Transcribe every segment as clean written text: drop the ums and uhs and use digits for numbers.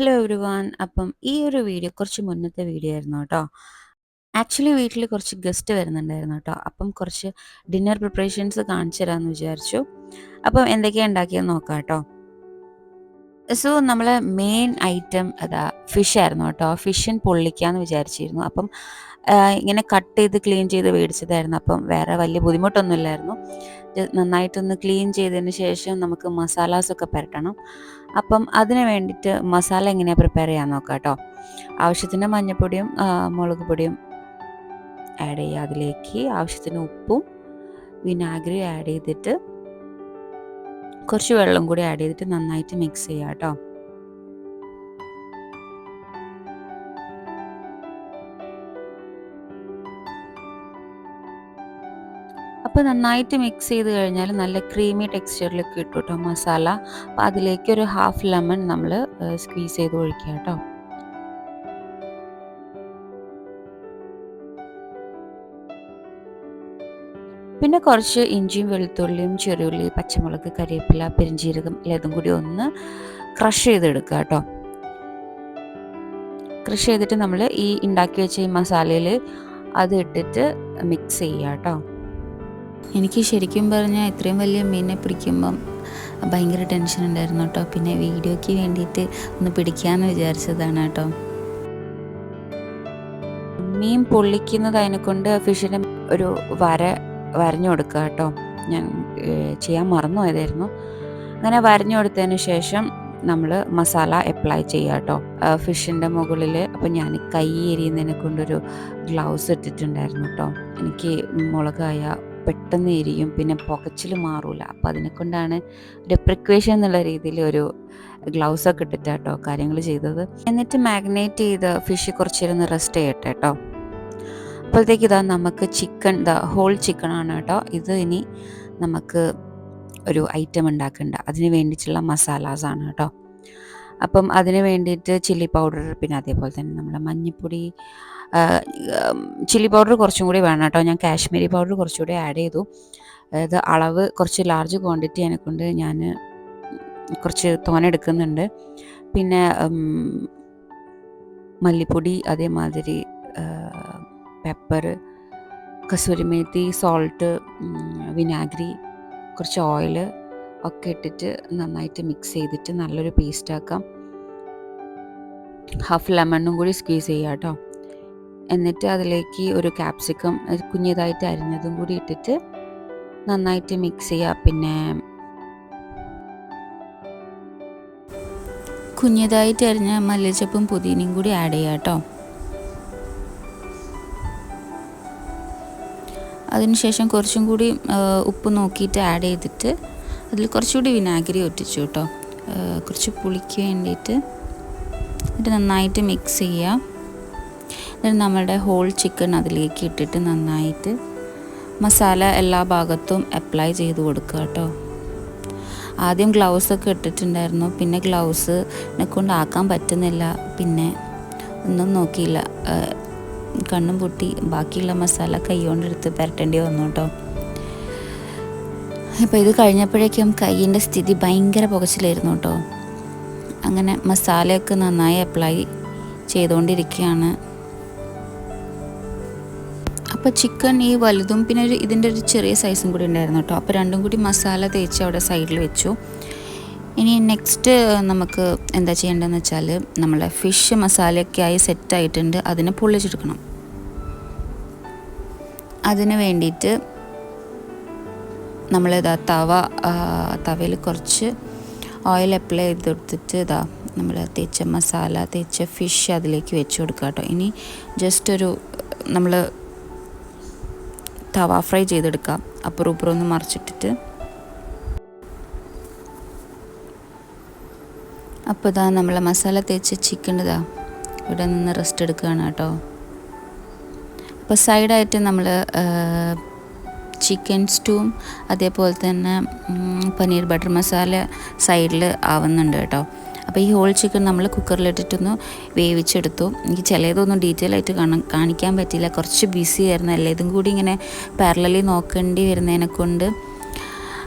Hello everyone. അപ്പം ഈ ഒരു വീഡിയോ കുറച്ച് മുന്നത്തെ വീഡിയോ ആയിരുന്നു കേട്ടോ. ആക്ച്വലി വീട്ടിൽ കുറച്ച് ഗസ്റ്റ് വരുന്നുണ്ടായിരുന്നു കേട്ടോ. അപ്പം കുറച്ച് ഡിന്നർ പ്രിപ്പറേഷൻസ് കാണിച്ചു തരാമെന്ന് വിചാരിച്ചു. അപ്പം എന്തൊക്കെയാണ് ഉണ്ടാക്കിയെന്ന് നോക്കാം കേട്ടോ. സോ നമ്മളെ മെയിൻ ഐറ്റം അതാ ഫിഷ് ആയിരുന്നു കേട്ടോ. ഫിഷിൻ പൊള്ളിക്കാമെന്ന് വിചാരിച്ചിരുന്നു. അപ്പം ഇങ്ങനെ കട്ട് ചെയ്ത് ക്ലീൻ ചെയ്ത് മേടിച്ചതായിരുന്നു. അപ്പം വേറെ വലിയ ബുദ്ധിമുട്ടൊന്നുമില്ലായിരുന്നു. നന്നായിട്ടൊന്ന് ക്ലീൻ ചെയ്തതിന് ശേഷം നമുക്ക് മസാലാസൊക്കെ പുരട്ടണം. അപ്പം അതിന് വേണ്ടിയിട്ട് മസാല എങ്ങനെയാണ് പ്രിപ്പയർ ചെയ്യാൻ നോക്കാം കേട്ടോ. ആവശ്യത്തിന് മഞ്ഞൾപ്പൊടിയും മുളക് പൊടിയും ആഡ് ചെയ്യുക. അതിലേക്ക് ആവശ്യത്തിന് ഉപ്പും വിനാഗിരിയും ആഡ് ചെയ്തിട്ട് കുറച്ച് വെള്ളം കൂടി ആഡ് ചെയ്തിട്ട് നന്നായിട്ട് മിക്സ് ചെയ്യുക കേട്ടോ. അപ്പോൾ നന്നായിട്ട് മിക്സ് ചെയ്ത് കഴിഞ്ഞാൽ നല്ല ക്രീമി ടെക്സ്ചറിലേക്ക് കിട്ടും കേട്ടോ മസാല. അപ്പോൾ അതിലേക്ക് ഒരു ഹാഫ് ലെമൺ നമ്മൾ സ്ക്വീസ് ചെയ്ത് ഒഴിക്കുക കേട്ടോ. പിന്നെ കുറച്ച് ഇഞ്ചിയും വെളുത്തുള്ളിയും ചെറിയുള്ളി പച്ചമുളക് കരിവേപ്പില പെരിഞ്ചീരകം ഇതും കൂടി ഒന്ന് ക്രഷ് ചെയ്തെടുക്കുക കേട്ടോ. ക്രഷ് ചെയ്തിട്ട് നമ്മൾ ഈ ഉണ്ടാക്കി വെച്ച ഈ മസാലയിൽ അത് ഇട്ടിട്ട് മിക്സ് ചെയ്യുക കേട്ടോ. എനിക്ക് ശരിക്കും പറഞ്ഞാൽ ഇത്രയും വലിയ മീനെ പിടിക്കുമ്പം ഭയങ്കര ടെൻഷൻ ഉണ്ടായിരുന്നു കേട്ടോ. പിന്നെ വീഡിയോയ്ക്ക് വേണ്ടിയിട്ട് ഒന്ന് പിടിക്കാമെന്ന് വിചാരിച്ചതാണ് കേട്ടോ. മീൻ പൊള്ളിക്കുന്നത് അതിനെക്കൊണ്ട് ഫിഷിന് ഒരു വരഞ്ഞു കൊടുക്കുക കേട്ടോ. ഞാൻ ചെയ്യാൻ മറന്നു പോയതായിരുന്നു. അങ്ങനെ വരഞ്ഞു കൊടുത്തതിന് ശേഷം നമ്മൾ മസാല അപ്ലൈ ചെയ്യുക കേട്ടോ ഫിഷിൻ്റെ മുകളിൽ. അപ്പം ഞാൻ കൈ എരിയുന്നതിനെ കൊണ്ടൊരു ഗ്ലൗസ് ഇട്ടിട്ടുണ്ടായിരുന്നു കേട്ടോ. എനിക്ക് മുളകായ പെട്ടെന്ന് എരിയും, പിന്നെ പുകച്ചിൽ മാറൂല. അപ്പം അതിനെക്കൊണ്ടാണ് ഒരു പ്രിക്വേഷൻ എന്നുള്ള രീതിയിൽ ഒരു ഗ്ലൗസൊക്കെ ഇട്ടിട്ട് കേട്ടോ കാര്യങ്ങൾ ചെയ്തത്. എന്നിട്ട് മാഗ്നേറ്റ് ചെയ്ത് ഫിഷ് കുറച്ചിരുന്ന് റെസ്റ്റ് ചെയ്യട്ടെ കേട്ടോ. അപ്പോഴത്തേക്ക് ഇതാ നമുക്ക് ചിക്കൻ ഹോൾ ചിക്കൻ ആണ് കേട്ടോ. ഇത് ഇനി നമുക്ക് ഒരു ഐറ്റം ഉണ്ടാക്കേണ്ട അതിന് വേണ്ടിയിട്ടുള്ള മസാലാസാണ് കേട്ടോ. അപ്പം അതിന് വേണ്ടിയിട്ട് ചില്ലി പൗഡർ, പിന്നെ അതേപോലെ തന്നെ നമ്മുടെ മഞ്ഞൾപ്പൊടി, ചില്ലി പൗഡർ കുറച്ചും കൂടി വേണം കേട്ടോ. ഞാൻ കാശ്മീരി പൗഡർ കുറച്ചുകൂടി ആഡ് ചെയ്തു. അതായത് അളവ് കുറച്ച് ലാർജ് ക്വാണ്ടിറ്റി അതിനെക്കൊണ്ട് ഞാൻ കുറച്ച് തോനെ എടുക്കുന്നുണ്ട്. പിന്നെ മല്ലിപ്പൊടി, അതേമാതിരി പെപ്പർ, കസൂരിമേത്തി, സോൾട്ട്, വിനാഗിരി, കുറച്ച് ഓയിൽ ഒക്കെ ഇട്ടിട്ട് നന്നായിട്ട് മിക്സ് ചെയ്തിട്ട് നല്ലൊരു പേസ്റ്റ് ആക്കാം. ഹാഫ് ലെമണും കൂടി സ്ക്വീസ് ചെയ്യുക കേട്ടോ. എന്നിട്ട് അതിലേക്ക് ഒരു ക്യാപ്സിക്കം കുഞ്ഞതായിട്ട് അരിഞ്ഞതും കൂടി ഇട്ടിട്ട് നന്നായിട്ട് മിക്സ് ചെയ്യുക. പിന്നെ കുഞ്ഞതായിട്ട് അരിഞ്ഞ മല്ലിച്ചപ്പും പുതിനയും കൂടി ആഡ് ചെയ്യുക കേട്ടോ. അതിനുശേഷം കുറച്ചും കൂടി ഉപ്പ് നോക്കിയിട്ട് ആഡ് ചെയ്തിട്ട് അതിൽ കുറച്ചുകൂടി വിനാഗിരി ഒറ്റിച്ചു കേട്ടോ, കുറച്ച് പുളിക്ക് വേണ്ടിയിട്ട്. എന്നിട്ട് നന്നായിട്ട് മിക്സ് ചെയ്യുക. എന്നിട്ട് നമ്മുടെ ഹോൾ ചിക്കൻ അതിലേക്ക് ഇട്ടിട്ട് നന്നായിട്ട് മസാല എല്ലാ ഭാഗത്തും അപ്ലൈ ചെയ്ത് കൊടുക്കുക കേട്ടോ. ആദ്യം ഗ്ലൗസൊക്കെ ഇട്ടിട്ടുണ്ടായിരുന്നു, പിന്നെ ഗ്ലൗസിനെ കൊണ്ട് ആക്കാൻ പറ്റുന്നില്ല, പിന്നെ ഒന്നും നോക്കിയില്ല, കണ്ണും പൊട്ടി ബാക്കിയുള്ള മസാല കൈകൊണ്ടെടുത്ത് പുരട്ടേണ്ടി വന്നു കേട്ടോ. ഇപ്പോൾ ഇത് കഴിഞ്ഞപ്പോഴേക്കും കൈയിൻ്റെ സ്ഥിതി ഭയങ്കര പുകച്ചിലായിരുന്നു കേട്ടോ. അങ്ങനെ മസാലയൊക്കെ നന്നായി അപ്ലൈ ചെയ്തുകൊണ്ടിരിക്കുകയാണ്. അപ്പോൾ ചിക്കൻ ഈ വലുതും പിന്നെ ഇതിൻ്റെ ഒരു ചെറിയ സൈസും കൂടി ഉണ്ടായിരുന്നു കേട്ടോ. അപ്പോൾ രണ്ടും കൂടി മസാല തേച്ച് അവിടെ സൈഡിൽ വെച്ചു. ഇനി നെക്സ്റ്റ് നമുക്ക് എന്താ ചെയ്യേണ്ടതെന്ന് വെച്ചാൽ നമ്മളെ ഫിഷ് മസാലയൊക്കെ ആയി സെറ്റായിട്ടുണ്ട്, അതിനെ പൊള്ളിച്ചെടുക്കണം. അതിന് വേണ്ടിയിട്ട് നമ്മളിതാ തവയിൽ കുറച്ച് ഓയിൽ അപ്ലൈ ചെയ്ത് കൊടുത്തിട്ട് നമ്മൾ തേച്ച മസാല തേച്ച ഫിഷ് അതിലേക്ക് വെച്ച് കൊടുക്കുക കേട്ടോ. ഇനി ജസ്റ്റ് നമ്മൾ തവ ഫ്രൈ ചെയ്തെടുക്കാം, അപ്പുറം ഇപ്പുറം ഒന്ന് മറിച്ചിട്ടിട്ട്. അപ്പോൾ നമ്മൾ മസാല തേച്ച ചിക്കൻ ഇവിടെ നിന്ന് റെസ്റ്റ് എടുക്കുകയാണ് കേട്ടോ. അപ്പോൾ സൈഡായിട്ട് നമ്മൾ ചിക്കൻ സ്റ്റൂവും അതേപോലെ തന്നെ പനീർ ബട്ടർ മസാല സൈഡിൽ ആവുന്നുണ്ട് കേട്ടോ. അപ്പോൾ ഈ ഹോൾ ചിക്കൻ നമ്മൾ കുക്കറിലിട്ടിട്ടൊന്ന് വേവിച്ചെടുത്തു. എനിക്ക് ചിലതൊന്നും ഡീറ്റെയിൽ ആയിട്ട് കാണിക്കാൻ പറ്റിയില്ല, കുറച്ച് ബിസി ആയിരുന്നു. ഇതും കൂടി ഇങ്ങനെ പാരലലി നോക്കേണ്ടി വരുന്നതിനെ കൊണ്ട്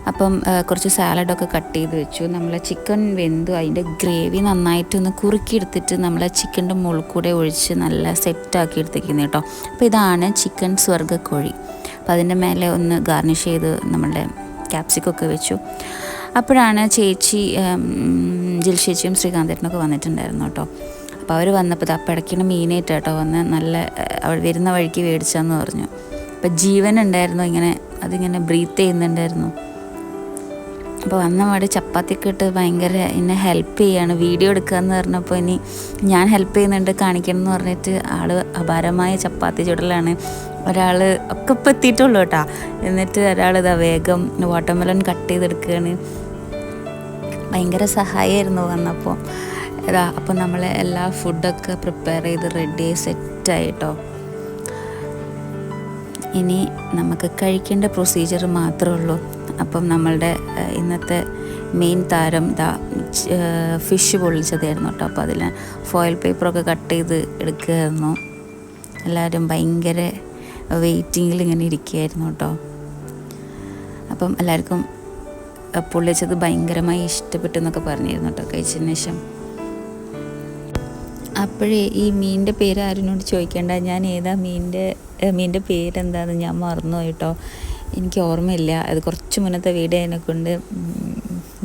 അപ്പം കുറച്ച് സാലഡൊക്കെ കട്ട് ചെയ്ത് വെച്ചു. നമ്മളെ ചിക്കൻ വെന്തു, അതിൻ്റെ ഗ്രേവി നന്നായിട്ടൊന്ന് കുറുക്കിയെടുത്തിട്ട് നമ്മളെ ചിക്കൻ്റെ മുകളിൽ കൂടെ ഒഴിച്ച് നല്ല സെറ്റാക്കി എടുത്തിരിക്കുന്നത് കേട്ടോ. അപ്പോൾ ഇതാണ് ചിക്കൻ സ്വർഗ്ഗക്കോഴി. അപ്പോൾ അതിൻ്റെ മേലെ ഒന്ന് ഗാർണിഷ് ചെയ്ത് നമ്മളുടെ ക്യാപ്സിക്കൊക്കെ വെച്ചു. അപ്പോഴാണ് ചേച്ചി ജിൽഷേച്ചിയും ശ്രീകാന്തേട്ടനൊക്കെ വന്നിട്ടുണ്ടായിരുന്നു കേട്ടോ. അപ്പോൾ അവർ വന്നപ്പോൾ പിടയ്ക്കണ മീനായിട്ട് കേട്ടോ വന്ന് നല്ല അവൾ വരുന്ന വഴിക്ക് മേടിച്ചാന്ന് പറഞ്ഞു. അപ്പോൾ ജീവൻ ഉണ്ടായിരുന്നു, ഇങ്ങനെ അതിങ്ങനെ ബ്രീത്ത് ചെയ്യുന്നുണ്ടായിരുന്നു. അപ്പോൾ വന്ന പാട് ചപ്പാത്തിയൊക്കെ ഇട്ട് ഭയങ്കര എന്നെ ഹെൽപ്പ് ചെയ്യാണ്, വീഡിയോ എടുക്കുകയെന്ന് പറഞ്ഞപ്പോൾ ഇനി ഞാൻ ഹെൽപ്പ് ചെയ്യുന്നുണ്ട് കാണിക്കണം എന്ന് പറഞ്ഞിട്ട് ആൾ അപാരമായ ചപ്പാത്തി ചുടലാണ്. ഒരാൾ ഒക്കെ ഇപ്പം എത്തിയിട്ടുള്ളൂ കേട്ടോ. എന്നിട്ട് ഒരാൾ ഇതാ വേഗം വാട്ടർമെലൺ കട്ട് ചെയ്തെടുക്കുകയാണ്. ഭയങ്കര സഹായമായിരുന്നു വന്നപ്പോൾ. ഇതാ അപ്പോൾ നമ്മൾ എല്ലാ ഫുഡൊക്കെ പ്രിപ്പയർ ചെയ്ത് റെഡി സെറ്റായിട്ടോ. ഇനി നമുക്ക് കഴിക്കേണ്ട പ്രൊസീജിയർ മാത്രമേ ഉള്ളൂ. അപ്പം നമ്മളുടെ ഇന്നത്തെ മെയിൻ താരം ഫിഷ് പൊള്ളിച്ചതായിരുന്നു കേട്ടോ. അപ്പോൾ അതിൽ ഫോയിൽ പേപ്പറൊക്കെ കട്ട് ചെയ്ത് എടുക്കുകയായിരുന്നു. എല്ലാവരും ഭയങ്കര വെയിറ്റിങ്ങിൽ ഇങ്ങനെ ഇരിക്കുകയായിരുന്നു കേട്ടോ. അപ്പം എല്ലാവർക്കും പൊള്ളിച്ചത് ഭയങ്കരമായി ഇഷ്ടപ്പെട്ടു എന്നൊക്കെ പറഞ്ഞിരുന്നു കേട്ടോ കഴിച്ചതിന് ശേഷം. അപ്പോഴേ ഈ മീനിൻ്റെ പേര് ആരോട് ചോദിക്കേണ്ട, ഞാൻ ഏതാ മീനിൻ്റെ പേരെന്താണെന്ന് ഞാൻ മറന്നു കേട്ടോ. എനിക്ക് ഓർമ്മയില്ല, അത് കുറച്ച് മുന്നത്തെ വീഡിയോ അതിനെക്കൊണ്ട്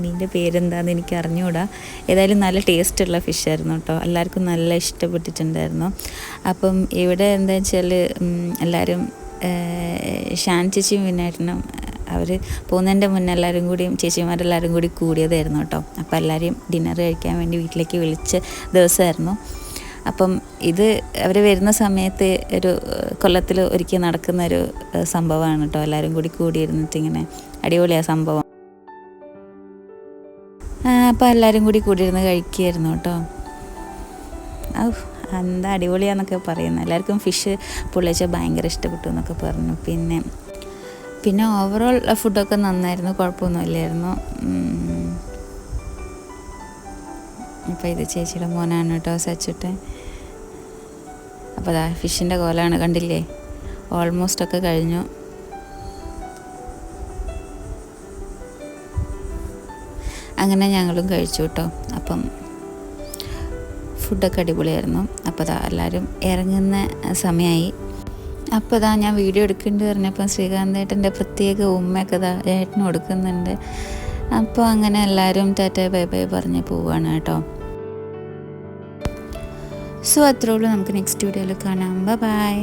മീനിൻ്റെ പേരെന്താണെന്ന് എനിക്ക് അറിഞ്ഞുകൂടാ. ഏതായാലും നല്ല ടേസ്റ്റുള്ള ഫിഷായിരുന്നു കേട്ടോ. എല്ലാവർക്കും നല്ല ഇഷ്ടപ്പെട്ടിട്ടുണ്ടായിരുന്നു. അപ്പം ഇവിടെ എന്താ വെച്ചാൽ എല്ലാവരും ഷാൻ ചേച്ചിയും വിനായിട്ടനും അവർ പോകുന്നതിൻ്റെ മുന്നേ എല്ലാവരും കൂടിയും ചേച്ചിമാരെല്ലാവരും കൂടി കൂടിയതായിരുന്നു കേട്ടോ. അപ്പോൾ എല്ലാവരെയും ഡിന്നർ കഴിക്കാൻ വേണ്ടി വീട്ടിലേക്ക് വിളിച്ച ദിവസമായിരുന്നു. അപ്പം ഇത് അവർ വരുന്ന സമയത്ത് ഒരു കൊല്ലത്തിൽ ഒരിക്കൽ നടക്കുന്നൊരു സംഭവമാണ് കേട്ടോ. എല്ലാവരും കൂടി കൂടിയിരുന്നിട്ട് ഇങ്ങനെ അടിപൊളിയാണ് സംഭവം. അപ്പോൾ എല്ലാവരും കൂടി കൂടിയിരുന്ന് കഴിക്കുകയായിരുന്നു കേട്ടോ. എന്താ അടിപൊളിയാന്നൊക്കെ പറയുന്നത്. എല്ലാവർക്കും ഫിഷ് പൊള്ളിച്ച ഭയങ്കര ഇഷ്ടപ്പെട്ടു എന്നൊക്കെ പറഞ്ഞു. പിന്നെ ഓവറോൾ ഫുഡൊക്കെ നന്നായിരുന്നു, കുഴപ്പമൊന്നുമില്ലായിരുന്നു. അപ്പോൾ ഇത് ചേച്ചിയുടെ മോനാണ് കേട്ടോ, സച്ചുട്ടെ. അപ്പോൾ അതാ ഫിഷിൻ്റെ കോലാണ്, കണ്ടില്ലേ? ഓൾമോസ്റ്റ് ഒക്കെ കഴിഞ്ഞു. അങ്ങനെ ഞങ്ങളും കഴിച്ചു കേട്ടോ. അപ്പം ഫുഡൊക്കെ അടിപൊളിയായിരുന്നു. അപ്പോൾ അതാ എല്ലാവരും ഇറങ്ങുന്ന സമയമായി. അപ്പോൾ ഇതാ ഞാൻ വീഡിയോ എടുക്കേണ്ടി പറഞ്ഞപ്പോൾ ശ്രീകാന്തേട്ടൻ്റെ പ്രത്യേക ഉമ്മയൊക്കെ ഇതാ ഏട്ടന് കൊടുക്കുന്നുണ്ട്. അപ്പോൾ അങ്ങനെ എല്ലാവരും ടാറ്റ ബൈ ബൈ പറഞ്ഞ് പോവുകയാണ് കേട്ടോ. സോ അത്രേ ഉള്ളൂ. നമുക്ക് നെക്സ്റ്റ് വീഡിയോയിൽ കാണാം. ബൈ.